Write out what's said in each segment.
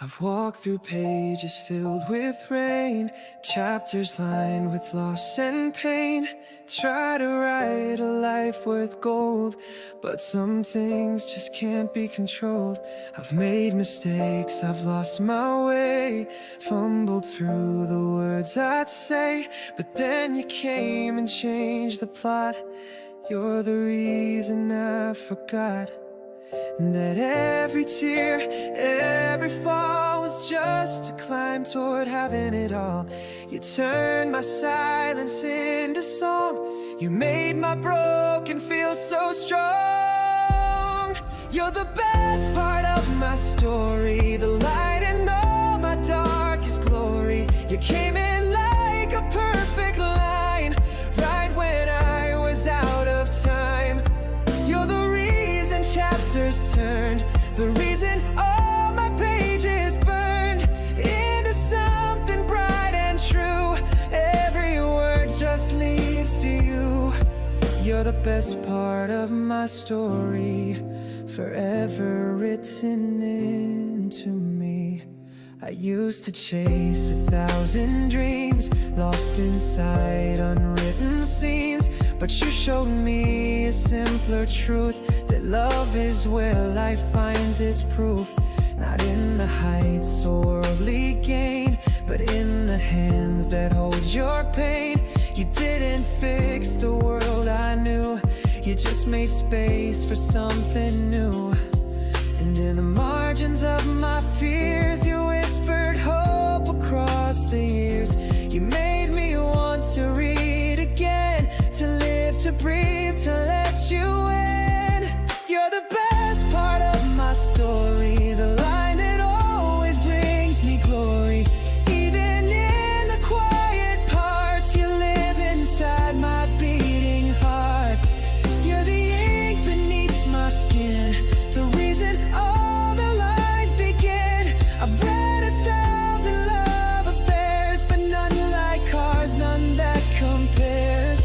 I've walked through pages filled with rain, chapters lined with loss and pain. Try to write a life worth gold, but some things just can't be controlled. I've made mistakes, I've lost my way, fumbled through the words I'd say, but then you came and changed the plot. You're the reason I forgot that every tear, every fall was just a climb toward having it all. You turned my silence into song. You made my broken feel so strong. You're the best part of my story, the light in all my darkest glory. You came in like a perfect line, right when I was out of time. You're the reason chapters turned, the reason all my pages burned into something bright and true. Every word just leads to you. You're the best part of my story, forever written into me. I used to chase 1,000 dreams, lost inside unwritten scenes, but you showed me a simpler truth, that love is where life finds its proof. Not in the heights or worldly gain, but in the hands that hold your pain. You didn't fix the world I knew, you just made space for something new. And in the margins of my fears, you whispered hope across the years. You made me want to read again, to live, to breathe, to let you in. You're the best part of my story, the line that always brings me glory. Even in the quiet parts, you live inside my beating heart. You're the ink beneath my skin, the reason all the lines begin. I've read 1,000 love affairs, but none like ours, none that compares.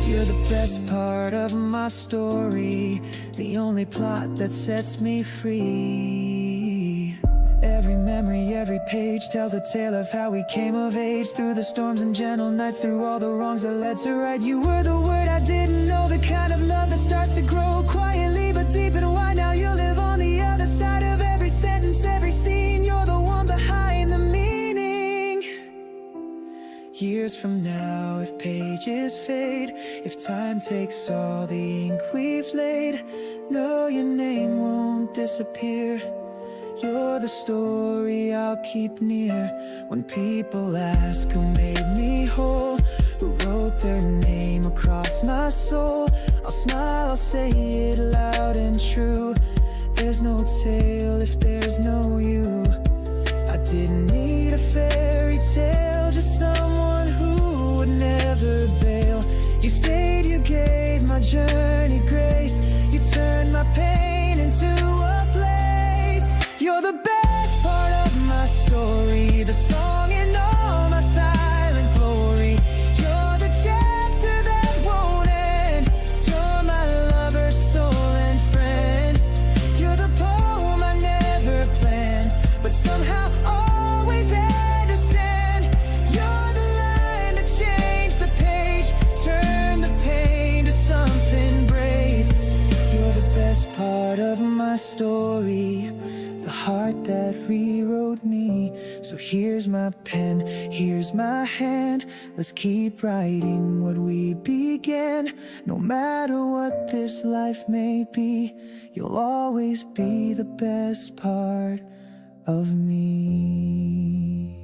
You're the best part of my story, the only plot that sets me free. Every memory, every page tells a tale of how we came of age, through the storms and gentle nights, through all the wrongs that led to right. You were the word I didn't know, the kind of love that starts to grow quietly but deep and wide. Now you live on the other side of every sentence, every scene. You're the one behind the meaning. Years from now, if pages fade, if time takes all the ink we've laid, no, your name won't disappear. You're the story I'll keep near. When people ask who made me whole, who wrote their name across my soul, I'll smile, I'll say it loud and true. There's no tale if there's no you. I didn't need a fairy tale, just someone who would never bail. You stayed, you gave my journey grace, you turned my pain into a place. You're the best part of my story, the song in all my silent glory. You're the chapter that won't end, you're my lover, soul and friend. You're the poem I never planned, but somehow always had to stand. You're the line that changed the page, turned the pain to something brave. You're the best part of my story, the heart that rewrote me. So here's my pen, here's my hand, let's keep writing what we began. No matter what this life may be, you'll always be the best part of me.